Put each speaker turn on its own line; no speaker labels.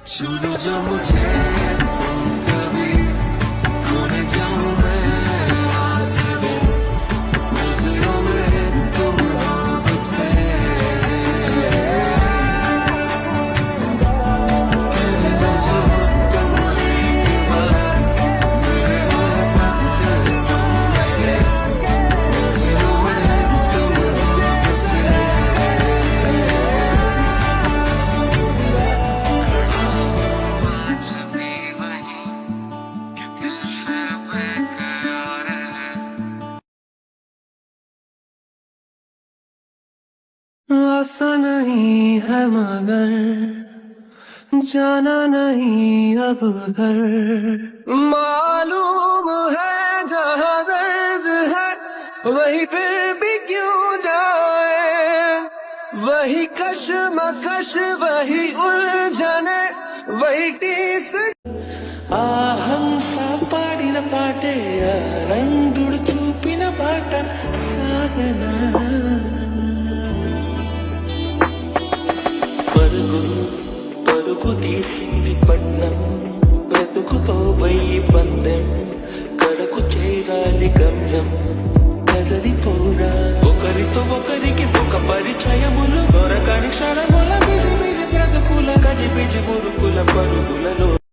छूलो जो मुझे तुम कभी खोने जाऊं मैं रात दिन नजरों में तुम हो बसे कह जाओ जो तुम एक बार मेरे हो बस तुम मेरे नजरों में तुम हो बसे आसा नहीं है मगर जाना नहीं अब घर मालूम है जहाँ दर्द है वही फिर भी क्यों जाए वही कश्मकश वही उलझने वही टीस हंसा पाडिन पाटे రంగుడు చూపిన పాట సాగనా పరుగు తీసింది పట్నం బ్రతుకుతో పోయి పందెం కడకు చేరాలి గమ్యం కదలిపోరా ఒకరితో ఒకరికి ఒక పరిచయములు దొరకని క్షణముల బిజి బిజి బ్రతుకుల గజిబిజి మురుకుల పరుగులలో